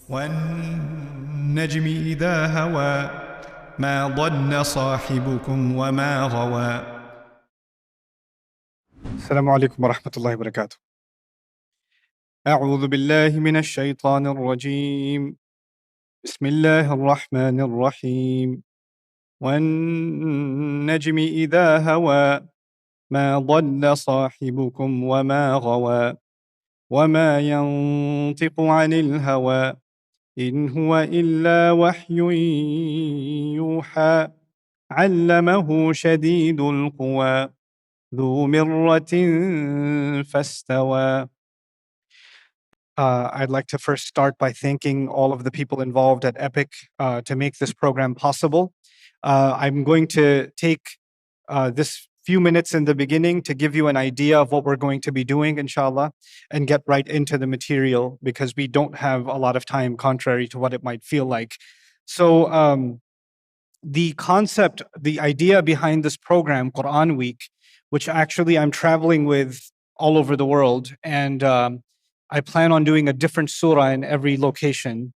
والنجم إذا هوى ما ضل صاحبكم وما غوى. السلام عليكم ورحمة الله وبركاته. أعوذ بالله من الشيطان الرجيم. بسم الله الرحمن الرحيم. والنجم إذا هوى ما ضل صاحبكم وما غوى وما ينطق عن الهوى إن هو إلا وحي يوحى علمه شديد القوى ذو مرة فاستوى. I'd like to first start by thanking all of the people involved at Epic to make this program possible. I'm going to take this few minutes in the beginning to give you an idea of what we're going to be doing, inshallah, and get right into the material because we don't have a lot of time, contrary to what it might feel like. So, the concept, the idea behind this program, Quran Week, which actually I'm traveling with all over the world, and I plan on doing a different surah in every location,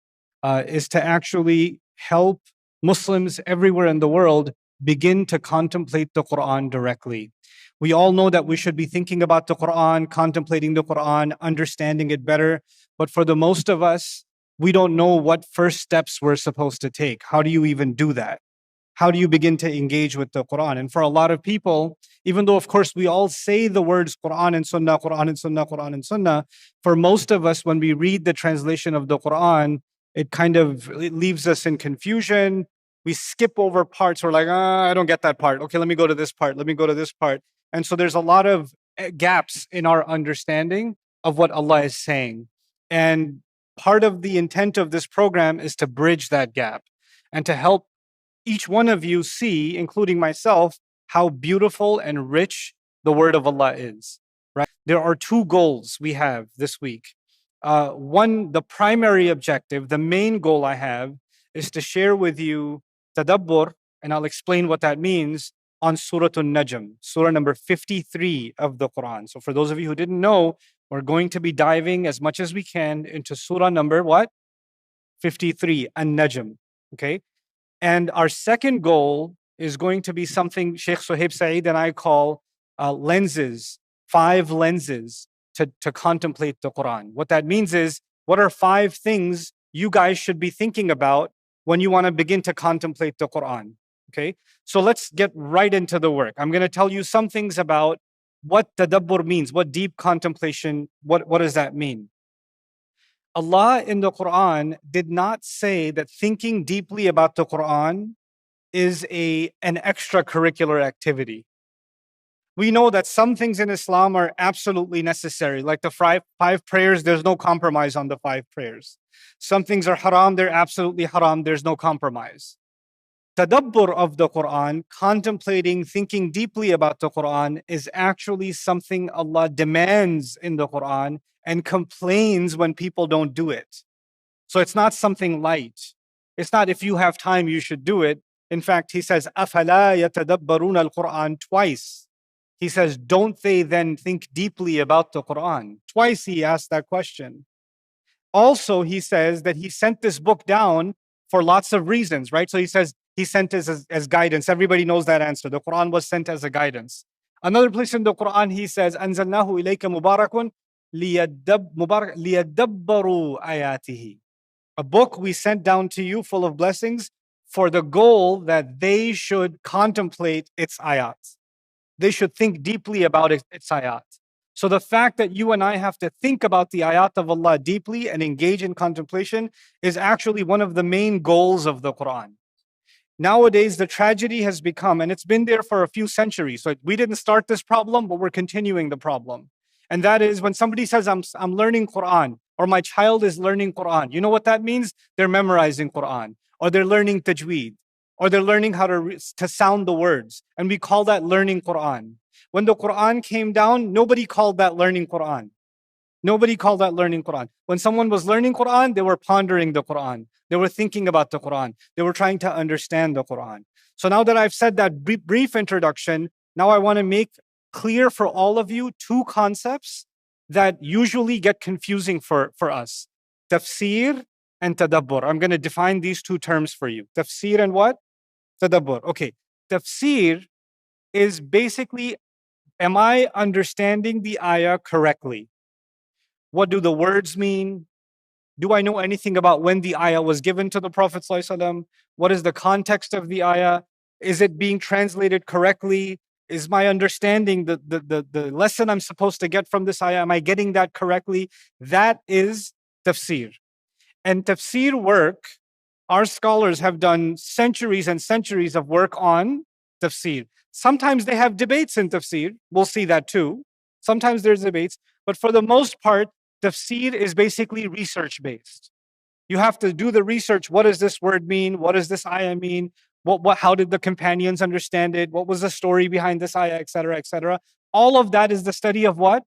is to actually help Muslims everywhere in the world begin to contemplate the Quran directly. We all know that we should be thinking about the Quran, contemplating the Quran, understanding it better. But for the most of us, we don't know what first steps we're supposed to take. How do you even do that? How do you begin to engage with the Quran? And for a lot of people, even though, of course, we all say the words Quran and Sunnah, Quran and Sunnah, Quran and Sunnah, for most of us, when we read the translation of the Quran, it leaves us in confusion. We skip over parts. We're like, I don't get that part. Okay, let me go to this part. Let me go to this part. And so there's a lot of gaps in our understanding of what Allah is saying. And part of the intent of this program is to bridge that gap and to help each one of you see, including myself, how beautiful and rich the word of Allah is, right? There are two goals we have this week. One, the primary objective, the main goal I have is to share with you tadabbur, and I'll explain what that means, on Surat An Najm, surah number 53 of the Quran. So for those of you who didn't know, we're going to be diving as much as we can into surah number what? 53, An Najm, okay? And our second goal is going to be something Sheikh Suhaib Saeed and I call lenses, 5 lenses to contemplate the Quran. What that means is, what are 5 things you guys should be thinking about when you want to begin to contemplate the Quran? Okay, so let's get right into the work. I'm going to tell you some things about what tadabbur means, what deep contemplation, what does that mean? Allah in the Quran did not say that thinking deeply about the Quran is an extracurricular activity. We know that some things in Islam are absolutely necessary, like the 5 prayers, there's no compromise on the 5 prayers. Some things are haram, they're absolutely haram, there's no compromise. Tadabbur of the Quran, contemplating, thinking deeply about the Quran, is actually something Allah demands in the Quran and complains when people don't do it. So it's not something light. It's not if you have time, you should do it. In fact, he says, أَفَلَا يَتَدَبَّرُونَ الْقُرْآنَ twice. He says, don't they then think deeply about the Quran? Twice he asked that question. Also, he says that he sent this book down for lots of reasons, right? So he says he sent it as guidance. Everybody knows that answer. The Quran was sent as a guidance. Another place in the Quran, he says, أَنزَلْنَاهُ إِلَيْكَ مُبَارَكٌ لِيَدَّبَّرُوا آيَاتِهِ. A book we sent down to you full of blessings for the goal that they should contemplate its ayat. They should think deeply about its ayat. So the fact that you and I have to think about the ayat of Allah deeply and engage in contemplation is actually one of the main goals of the Quran. Nowadays, the tragedy has become, and it's been there for a few centuries, so we didn't start this problem, but we're continuing the problem. And that is when somebody says, I'm learning Quran, or my child is learning Quran, you know what that means? They're memorizing Quran, or they're learning tajweed, or they're learning how to sound the words. And we call that learning Quran. When the Quran came down, nobody called that learning Quran. Nobody called that learning Quran. When someone was learning Quran, they were pondering the Quran. They were thinking about the Quran. They were trying to understand the Quran. So now that I've said that brief introduction, now I want to make clear for all of you 2 concepts that usually get confusing for us. Tafsir and tadabbur. I'm going to define these two terms for you. Tafsir and what? Tadabbur. Okay. Tafsir is basically, am I understanding the ayah correctly? What do the words mean? Do I know anything about when the ayah was given to the Prophet ﷺ? What is the context of the ayah? Is it being translated correctly? Is my understanding the lesson I'm supposed to get from this ayah, am I getting that correctly? That is tafsir. And tafsir work, our scholars have done centuries and centuries of work on tafsir. Sometimes they have debates in tafsir. We'll see that too. Sometimes there's debates. But for the most part, tafsir is basically research-based. You have to do the research. What does this word mean? What does this ayah mean? How did the companions understand it? What was the story behind this ayah, etc., etc.? All of that is the study of what?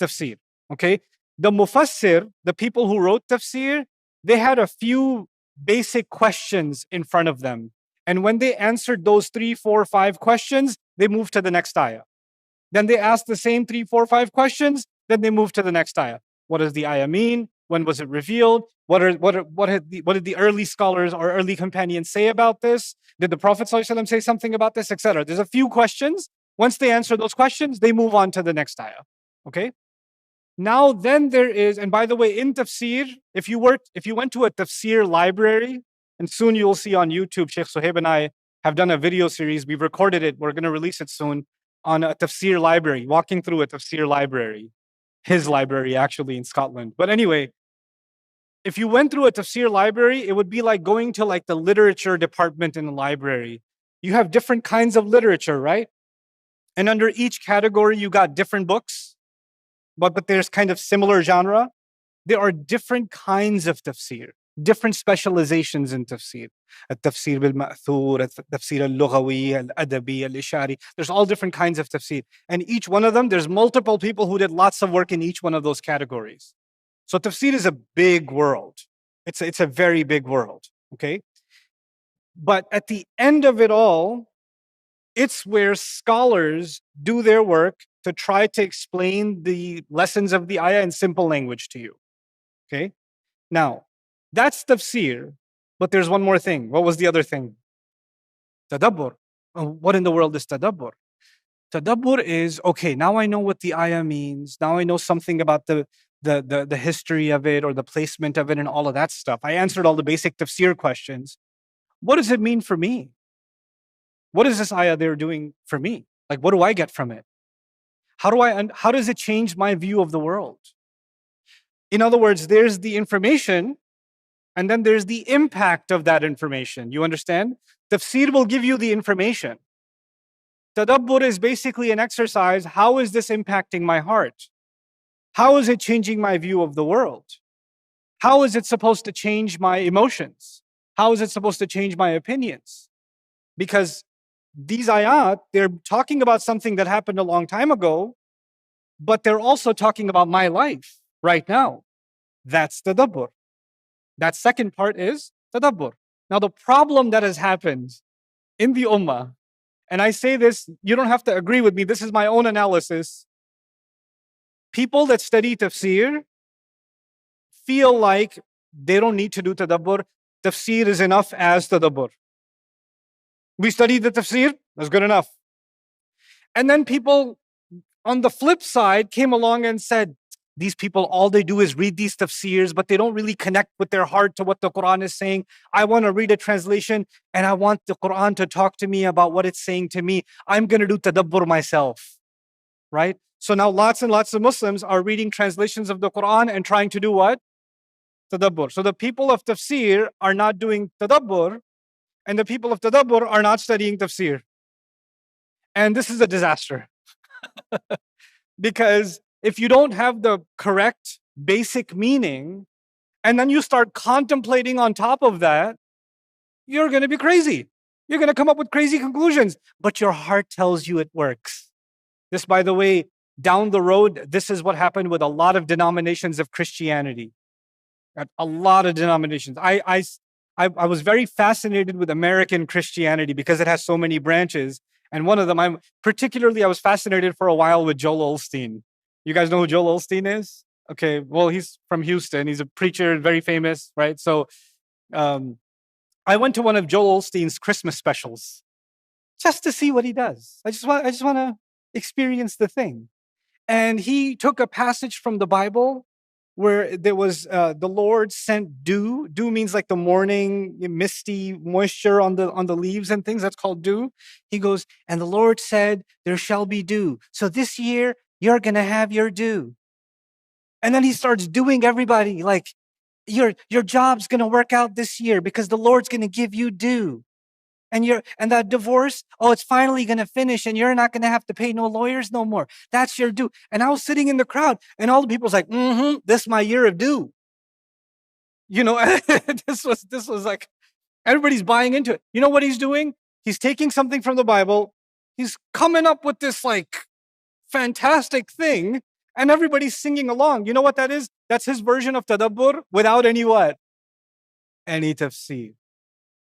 Tafsir. Okay? The mufassir, the people who wrote tafsir, they had a few basic questions in front of them. And when they answered those 3, 4, 5 questions, they moved to the next ayah. Then they asked the same 3, 4, 5 questions, then they moved to the next ayah. What does the ayah mean? When was it revealed? What did the early scholars or early companions say about this? Did the Prophet ﷺ say something about this, etc.? There's a few questions. Once they answer those questions, they move on to the next ayah. Okay? Now then there is, and by the way, in tafsir, if you went to a tafsir library, and soon you'll see on YouTube, Sheikh Suhaib and I have done a video series. We've recorded it. We're going to release it soon on a tafsir library, walking through a tafsir library. His library, actually, in Scotland. But anyway, if you went through a tafsir library, it would be like going to like the literature department in the library. You have different kinds of literature, right? And under each category, you got different books, but there's kind of similar genre. There are different kinds of tafsir, different specializations in tafsir. Al-tafsir bil-ma'thur, al-tafsir al-lughawi, al-adabi, al-ishari. There's all different kinds of tafsir. And each one of them, there's multiple people who did lots of work in each one of those categories. So tafsir is a big world. It's a very big world, okay? But at the end of it all, it's where scholars do their work to try to explain the lessons of the ayah in simple language to you, okay? Now, that's tafsir, but there's one more thing. What was the other thing? Tadabbur. What in the world is tadabbur? Tadabbur is, okay, now I know what the ayah means. Now I know something about the history of it or the placement of it and all of that stuff. I answered all the basic tafsir questions. What does it mean for me? What is this ayah they're doing for me? Like, what do I get from it? How does it change my view of the world? In other words, there's the information, and then there's the impact of that information. You understand? Tafsir will give you the information. Tadabbur is basically an exercise. How is this impacting my heart? How is it changing my view of the world? How is it supposed to change my emotions? How is it supposed to change my opinions? Because these ayat, they're talking about something that happened a long time ago, but they're also talking about my life right now. That's tadabbur. That second part is tadabbur. Now, the problem that has happened in the ummah, and I say this, you don't have to agree with me, this is my own analysis. People that study tafsir feel like they don't need to do tadabbur. Tafsir is enough as tadabbur. We studied the tafsir, that's good enough. And then people on the flip side came along and said, these people, all they do is read these tafsirs, but they don't really connect with their heart to what the Quran is saying. I want to read a translation and I want the Quran to talk to me about what it's saying to me. I'm going to do tadabbur myself, right? So now lots and lots of Muslims are reading translations of the Quran and trying to do what? Tadabbur. So the people of tafsir are not doing tadabbur, and the people of tadabbur are not studying tafsir. And this is a disaster. Because if you don't have the correct basic meaning, and then you start contemplating on top of that, you're going to be crazy. You're going to come up with crazy conclusions, but your heart tells you it works. This, by the way, down the road, this is what happened with a lot of denominations of Christianity. A lot of denominations. I was very fascinated with American Christianity because it has so many branches. And one of them, I was fascinated for a while with Joel Osteen. You guys know who Joel Osteen is? Okay, well, he's from Houston. He's a preacher, very famous, right? So I went to one of Joel Osteen's Christmas specials just to see what he does. I just want to experience the thing. And he took a passage from the Bible where there was the Lord sent dew. Dew means like the morning misty moisture on the leaves and things. That's called dew. He goes, and the Lord said, "There shall be dew. So this year you're gonna have your dew." And then he starts doing everybody like your job's gonna work out this year because the Lord's gonna give you dew. And that divorce, oh, it's finally gonna finish, and you're not gonna have to pay no lawyers no more. That's your due. And I was sitting in the crowd, and all the people's like, this is my year of due. You know, this was like everybody's buying into it. You know what he's doing? He's taking something from the Bible, he's coming up with this like fantastic thing, and everybody's singing along. You know what that is? That's his version of tadabbur without any what? Any tafsir.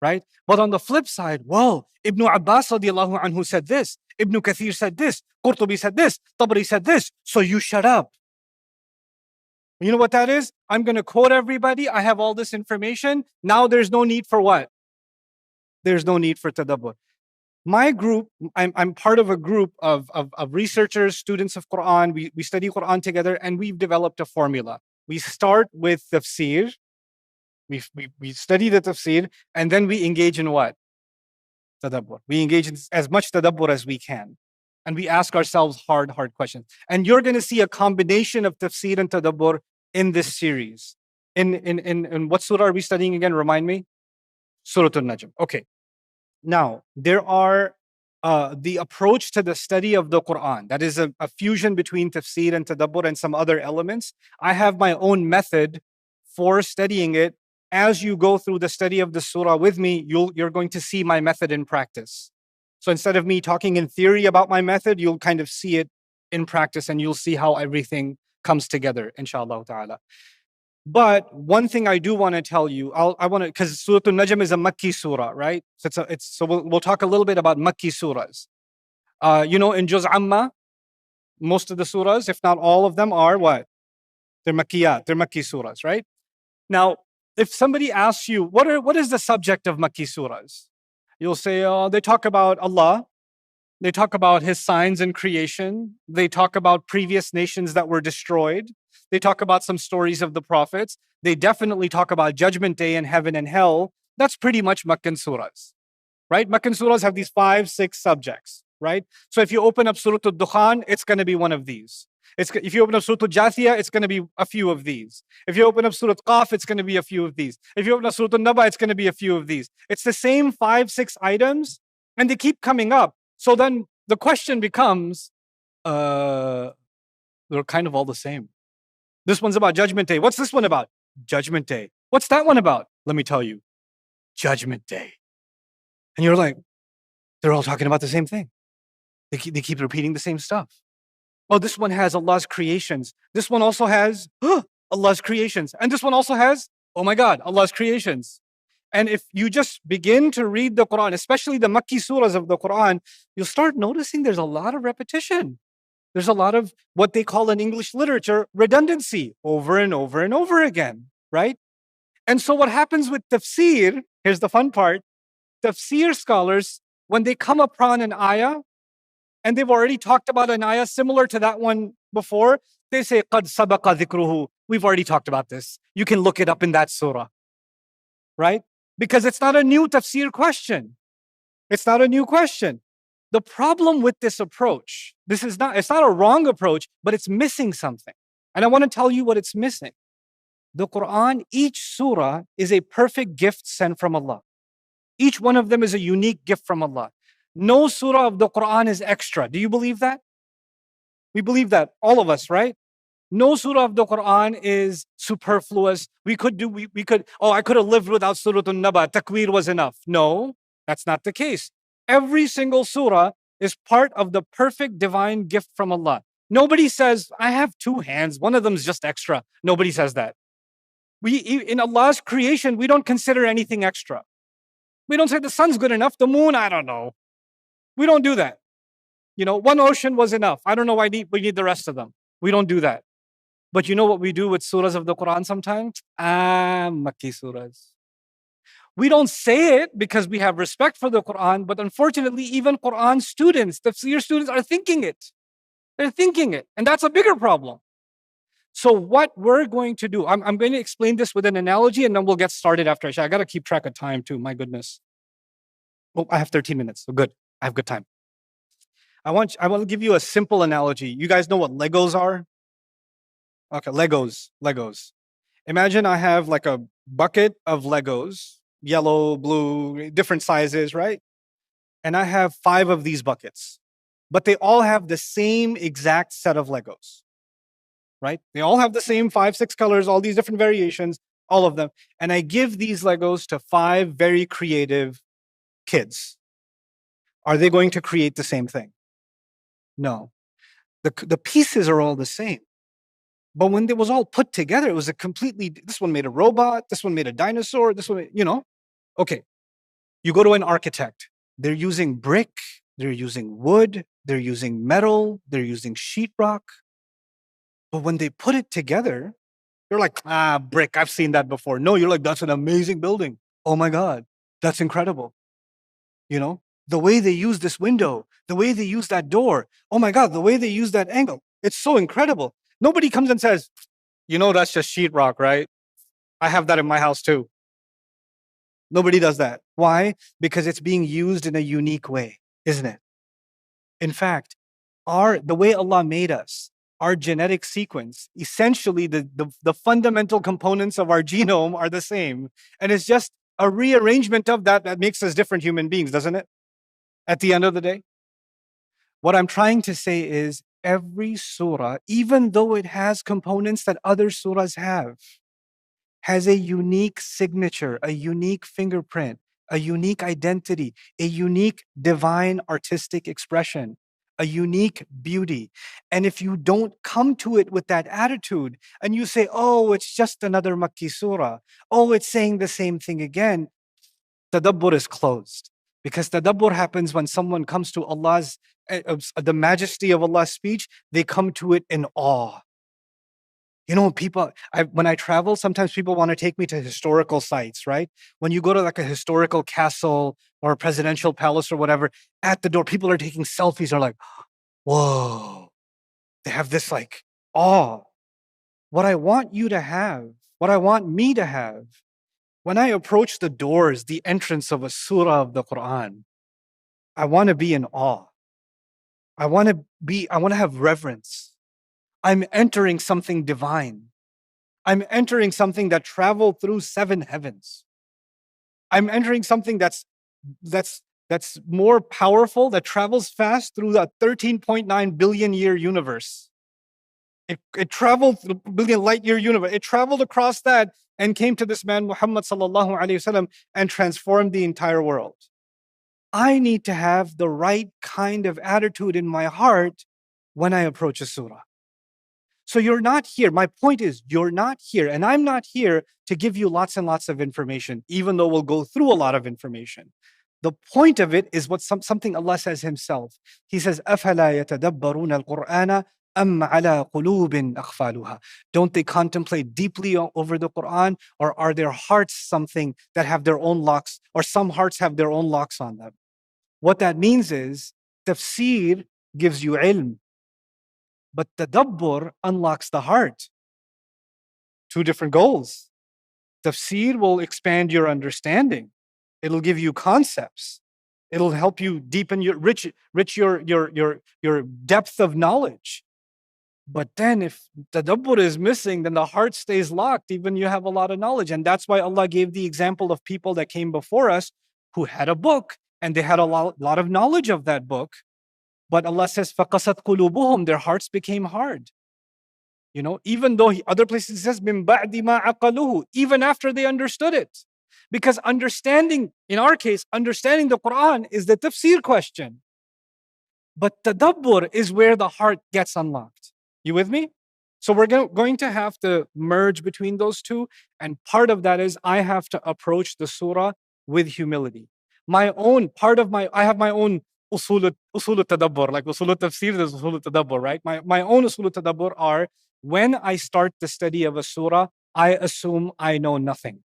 Right? But on the flip side, well, Ibn Abbas radiallahu anhu said this, Ibn Kathir said this, Qurtubi said this, Tabari said this, so you shut up. You know what that is? I'm going to quote everybody. I have all this information. Now there's no need for what? There's no need for tadabbur. My group, I'm part of a group of researchers, students of Quran. We study Quran together, and we've developed a formula. We start with tafsir. We study the tafsir, and then we engage in what? Tadabbur. We engage in as much tadabbur as we can. And we ask ourselves hard questions. And you're going to see a combination of tafsir and tadabbur in this series. In what surah are we studying again? Remind me. Surat An Najm. Okay. Now, there are the approach to the study of the Quran. That is a fusion between tafsir and tadabbur and some other elements. I have my own method for studying it. As you go through the study of the surah with me, you're going to see my method in practice. So instead of me talking in theory about my method, you'll kind of see it in practice, and you'll see how everything comes together, inshallah ta'ala. But one thing I do want to tell you, because Surah An Najm is a Makki surah, right? So we'll talk a little bit about Makki surahs. In Juz Amma, most of the surahs, if not all of them, are what? They're Makkiyat, they're Makki surahs, right? Now, if somebody asks you, what is the subject of Makki surahs? You'll say, they talk about Allah. They talk about His signs in creation. They talk about previous nations that were destroyed. They talk about some stories of the prophets. They definitely talk about Judgment Day and heaven and hell. That's pretty much Makkan surahs, right? Makkan surahs have these 5, 6 subjects, right? So if you open up Surah Al-Dukhan, it's going to be one of these. If you open up Surah Al-Jathiyah, it's going to be a few of these. If you open up Surah Qaf, it's going to be a few of these. If you open up Surah An-Naba, it's going to be a few of these. It's the same 5, 6 items, and they keep coming up. So then the question becomes, they're kind of all the same. This one's about Judgment Day. What's this one about? Judgment Day. What's that one about? Let me tell you. Judgment Day. And you're like, they're all talking about the same thing. They keep repeating the same stuff. Oh, this one has Allah's creations. This one also has Allah's creations. And this one also has, oh my God, Allah's creations. And if you just begin to read the Quran, especially the Makki surahs of the Quran, you'll start noticing there's a lot of repetition. There's a lot of what they call in English literature redundancy over and over and over again, right? And so what happens with tafsir, here's the fun part, tafsir scholars, when they come upon an ayah, and they've already talked about an ayah similar to that one before, they say, قَدْ سَبَقَ ذِكْرُهُ. We've already talked about this. You can look it up in that surah, right? Because it's not a new tafsir question. It's not a new question. The problem with this approach, it's not a wrong approach, but it's missing something. And I want to tell you what it's missing. The Quran, each surah is a perfect gift sent from Allah. Each one of them is a unique gift from Allah. No surah of the Quran is extra. Do you believe that? We believe that, all of us, right? No surah of the Quran is superfluous. I could have lived without Surah An-Naba. Takwir was enough. No, that's not the case. Every single surah is part of the perfect divine gift from Allah. Nobody says, I have 2 hands. One of them is just extra. Nobody says that. In Allah's creation, we don't consider anything extra. We don't say the sun's good enough. The moon, I don't know. We don't do that. 1 ocean was enough. I don't know why we need the rest of them. We don't do that. But you know what we do with surahs of the Quran sometimes? Makki surahs. We don't say it because we have respect for the Quran, but unfortunately, even Quran students, tafsir students are thinking it. They're thinking it. And that's a bigger problem. So what we're going to do, I'm going to explain this with an analogy and then we'll get started after Isha. I got to keep track of time too, my goodness. Oh, I have 13 minutes, so good. I have good time. I want to give you a simple analogy. You guys know what Legos are? Okay, Legos. Imagine I have like a bucket of Legos, yellow, blue, different sizes, right? And I have 5 of these buckets, but they all have the same exact set of Legos, right? They all have the same 5, 6 colors, all these different variations, all of them. And I give these Legos to 5 very creative kids. Are they going to create the same thing? No. The pieces are all the same. But when it was all put together, it was a completely, this one made a robot, this one made a dinosaur, this one, Okay, you go to an architect. They're using brick, they're using wood, they're using metal, they're using sheetrock. But when they put it together, you're like, brick, I've seen that before. No, you're like, that's an amazing building. Oh my God, that's incredible. The way they use this window, the way they use that door. Oh my God, the way they use that angle. It's so incredible. Nobody comes and says, that's just sheetrock, right? I have that in my house too. Nobody does that. Why? Because it's being used in a unique way, isn't it? In fact, the way Allah made us, our genetic sequence, essentially the fundamental components of our genome are the same. And it's just a rearrangement of that makes us different human beings, doesn't it? At the end of the day. What I'm trying to say is every surah, even though it has components that other surahs have, has a unique signature, a unique fingerprint, a unique identity, a unique divine artistic expression, a unique beauty. And if you don't come to it with that attitude and you say, oh, it's just another Makki surah, oh, it's saying the same thing again, tadabbur is closed. Because tadabbur happens when someone comes to Allah's, the majesty of Allah's speech, they come to it in awe. People, when I travel, sometimes people want to take me to historical sites, right? When you go to like a historical castle or a presidential palace or whatever, at the door, people are taking selfies. They're like, whoa. They have this like awe. What I want you to have, what I want me to have, when I approach the doors, the entrance of a surah of the Quran, I want to be in awe. I want to have reverence. I'm entering something divine. I'm entering something that traveled through 7 heavens. I'm entering something that's more powerful, that travels fast through that 13.9 billion year universe. It traveled through the billion light year universe. It traveled across that and came to this man, Muhammad sallallahu alaihi wasallam, and transformed the entire world. I need to have the right kind of attitude in my heart when I approach a surah. So you're not here. My point is, you're not here, and I'm not here to give you lots and lots of information, even though we'll go through a lot of information. The point of it is something Allah says Himself. He says, أَفَلَا يَتَدَبَّرُونَ الْقُرْآنَ أَمْ عَلَى قُلُوبٍ أَقْفَالُهَا. Don't they contemplate deeply over the Quran, or are their hearts something that have their own locks, or some hearts have their own locks on them? What that means is, tafsir gives you ilm, but tadabbur unlocks the heart. 2 different goals. Tafsir will expand your understanding. It'll give you concepts. It'll help you deepen your your depth of knowledge. But then if tadabbur is missing, then the heart stays locked, even you have a lot of knowledge. And that's why Allah gave the example of people that came before us who had a book and they had a lot of knowledge of that book. But Allah says, فَقَسَتْ قُلُوبُهُمْ, their hearts became hard. Even though other places it says, مِن بَعْدِ مَا عَقَلُوهُ, even after they understood it. Because understanding, in our case, understanding the Quran is the tafsir question. But tadabbur is where the heart gets unlocked. You with me? So we're going to have to merge between those two. And part of that is I have to approach the surah with humility. I have my own usul tadabbur, like usul tafsir, there's usul tadabbur, right? My own usul tadabbur are when I start the study of a surah, I assume I know nothing.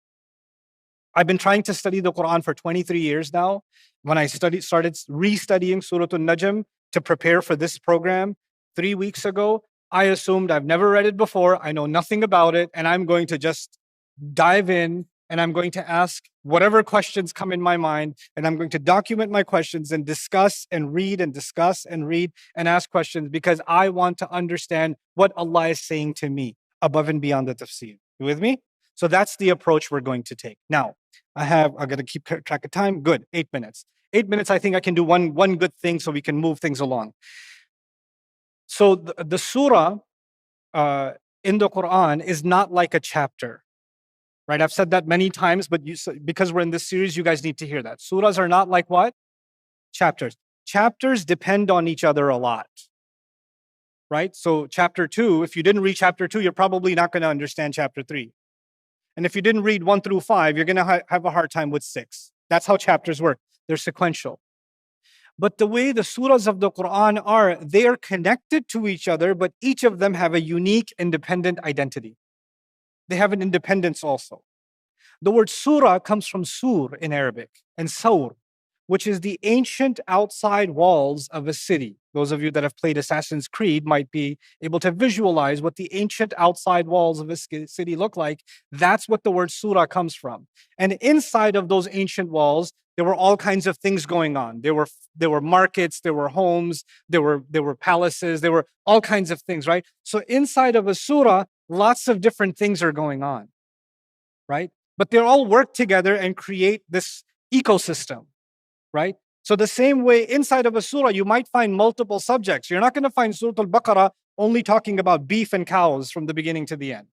I've been trying to study the Quran for 23 years now. When I started restudying Surat An Najm to prepare for this program 3 weeks ago, I assumed I've never read it before, I know nothing about it, and I'm going to just dive in and I'm going to ask whatever questions come in my mind, and I'm going to document my questions and discuss and read and discuss and read and ask questions because I want to understand what Allah is saying to me above and beyond the tafsir. You with me? So that's the approach we're going to take. Now, I got to keep track of time. Good, 8 minutes. 8 minutes, I think I can do one good thing so we can move things along. So the surah in the Quran is not like a chapter, right? I've said that many times, but because we're in this series, you guys need to hear that. Surahs are not like what? Chapters. Chapters depend on each other a lot, right? So chapter 2, if you didn't read chapter 2, you're probably not going to understand chapter 3. And if you didn't read 1 through 5, you're going to have a hard time with 6. That's how chapters work. They're sequential. But the way the surahs of the Quran are, they are connected to each other, but each of them have a unique, independent identity. They have an independence also. The word surah comes from sur in Arabic and saur, which is the ancient outside walls of a city. Those of you that have played Assassin's Creed might be able to visualize what the ancient outside walls of a city look like. That's what the word surah comes from. And inside of those ancient walls, there were all kinds of things going on. There were markets, there were homes, there were palaces, there were all kinds of things, right? So inside of a surah, lots of different things are going on, right? But they all work together and create this ecosystem, right? So the same way inside of a surah, you might find multiple subjects. You're not going to find Surah Al-Baqarah only talking about beef and cows from the beginning to the end,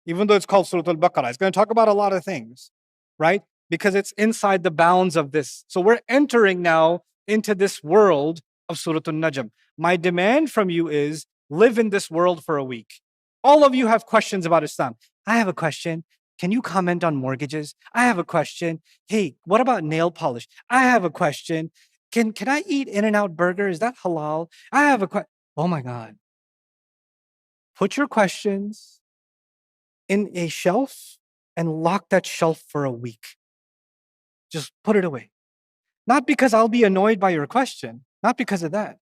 even though it's called Surah Al-Baqarah. It's going to talk about a lot of things, right? Because it's inside the bounds of this. So we're entering now into this world of Surah An Najm. My demand from you is live in this world for a week. All of you have questions about Islam. I have a question. Can you comment on mortgages? I have a question. Hey, what about nail polish? I have a question. Can I eat In-N-Out burger? Is that halal? I have a question. Oh my God. Put your questions in a shelf and lock that shelf for a week. Just put it away. Not because I'll be annoyed by your question, not because of that,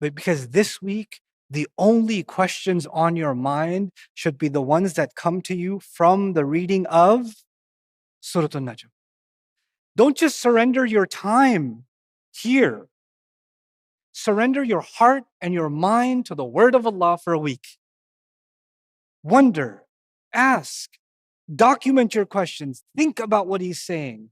but because this week, the only questions on your mind should be the ones that come to you from the reading of Surah An Najm. Don't just surrender your time here. Surrender your heart and your mind to the word of Allah for a week. Wonder, ask, document your questions, think about what he's saying.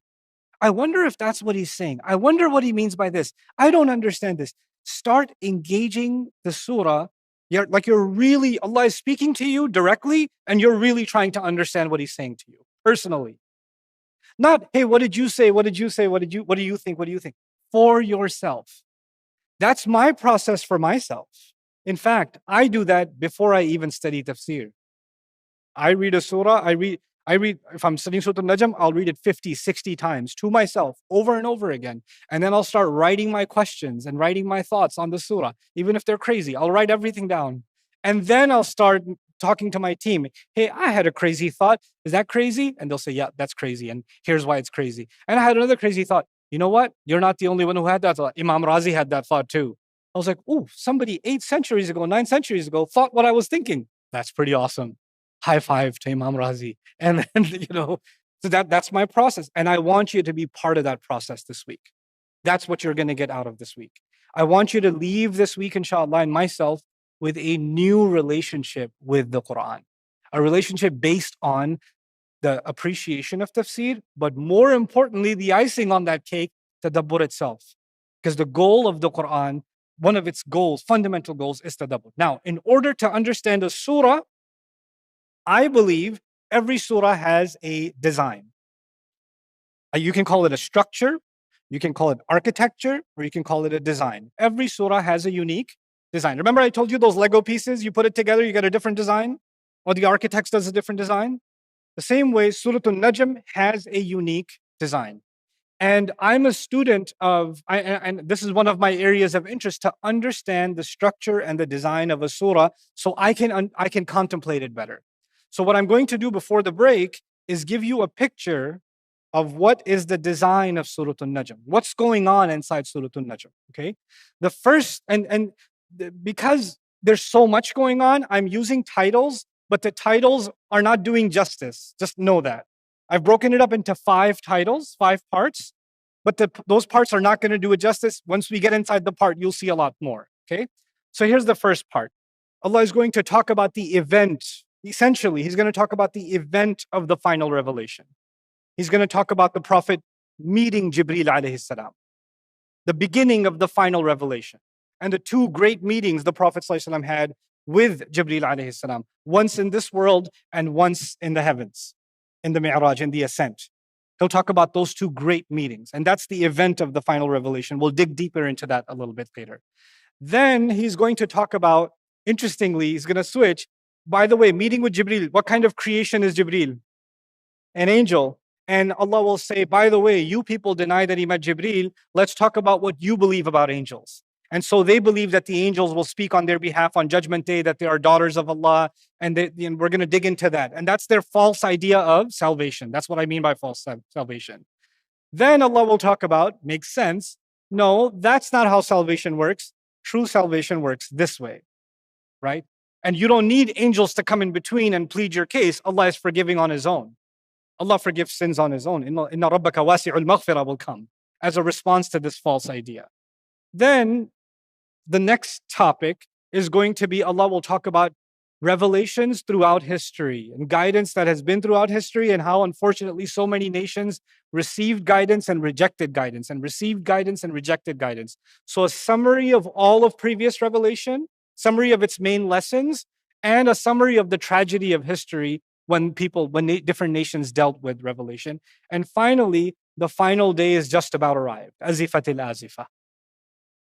I wonder if that's what he's saying. I wonder what he means by this. I don't understand this. Start engaging the surah. Allah is speaking to you directly, and you're really trying to understand what he's saying to you personally. Not, hey, what did you say? What did you say? What do you think? What do you think? For yourself. That's my process for myself. In fact, I do that before I even study tafsir. I read a surah, I read, if I'm studying Surah An Najm, I'll read it 50, 60 times to myself over and over again. And then I'll start writing my questions and writing my thoughts on the surah. Even if they're crazy, I'll write everything down. And then I'll start talking to my team. Hey, I had a crazy thought. Is that crazy? And they'll say, yeah, that's crazy. And here's why it's crazy. And I had another crazy thought. You know what? You're not the only one who had that thought. Imam Razi had that thought too. I was like, oh, somebody 8 centuries ago, 9 centuries ago thought what I was thinking. That's pretty awesome. High five to Imam Razi. And then, so that's my process. And I want you to be part of that process this week. That's what you're going to get out of this week. I want you to leave this week, inshallah, and myself with a new relationship with the Quran. A relationship based on the appreciation of tafsir, but more importantly, the icing on that cake, tadabbur itself. Because the goal of the Quran, one of its goals, fundamental goals, is tadabbur. Now, in order to understand a surah, I believe every surah has a design. You can call it a structure, you can call it architecture, or you can call it a design. Every surah has a unique design. Remember I told you those Lego pieces, you put it together, you get a different design? Or the architect does a different design? The same way, Surah An Najm has a unique design. And I'm a student of, and this is one of my areas of interest, to understand the structure and the design of a surah so I can contemplate it better. So what I'm going to do before the break is give you a picture of what is the design of Surah An Najm, what's going on inside Surah An Najm. Okay, the first because there's so much going on, I'm using titles, but the titles are not doing justice. Just know that. I've broken it up into 5 titles, 5 parts, but those parts are not going to do it justice. Once we get inside the part, you'll see a lot more. Okay, so here's the first part. Allah is going to talk about the event. Essentially, He's going to talk about the event of the final revelation. He's going to talk about the Prophet meeting Jibreel alayhi salam, the beginning of the final revelation, and the 2 great meetings the Prophet ﷺ had with Jibreel alayhi salam, once in this world and once in the heavens, in the Mi'raj, in the ascent. He'll talk about those 2 great meetings, and that's the event of the final revelation. We'll dig deeper into that a little bit later. Then he's going to talk about, interestingly, he's going to switch. By the way, meeting with Jibreel, what kind of creation is Jibreel? An angel. And Allah will say, by the way, you people deny that He met Jibreel. Let's talk about what you believe about angels. And so they believe that the angels will speak on their behalf on Judgment Day, that they are daughters of Allah. And we're going to dig into that. And that's their false idea of salvation. That's what I mean by false salvation. Then Allah will talk about, makes sense. No, that's not how salvation works. True salvation works this way, right? And you don't need angels to come in between and plead your case. Allah is forgiving on His own. Allah forgives sins on His own. Inna rabbaka wasi'ul maghfirah will come as a response to this false idea. Then the next topic is going to be, Allah will talk about revelations throughout history and guidance that has been throughout history, and how unfortunately so many nations received guidance and rejected guidance, and received guidance and rejected guidance. So a summary of all of previous revelation, summary of its main lessons, and a summary of the tragedy of history when different nations dealt with revelation. And finally, the final day is just about arrived. Azifatil azifa.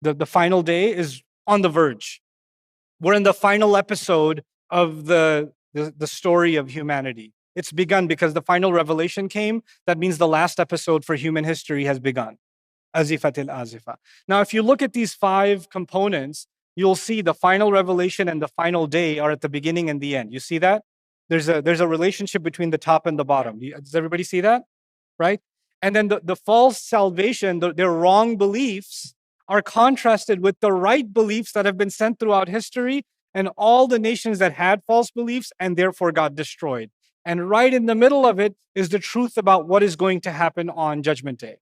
The final day is on the verge. We're in the final episode of the story of humanity. It's begun because the final revelation came. That means the last episode for human history has begun. Azifatil azifa. Now, if you look at these 5 components, you'll see the final revelation and the final day are at the beginning and the end. You see that? There's a relationship between the top and the bottom. Does everybody see that? Right? And then the false salvation, their wrong beliefs, are contrasted with the right beliefs that have been sent throughout history, and all the nations that had false beliefs and therefore got destroyed. And right in the middle of it is the truth about what is going to happen on Judgment Day.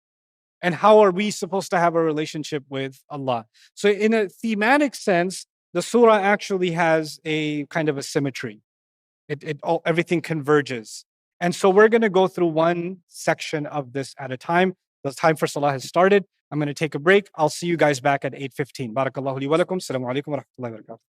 And how are we supposed to have a relationship with Allah? So in a thematic sense, the surah actually has a kind of a symmetry. Everything converges. And so we're going to go through one section of this at a time. The time for salah has started. I'm going to take a break. I'll see you guys back at 8:15. Barakallahu li wa lakum. Assalamu alaikum wa rahmatullahi wa barakatuh.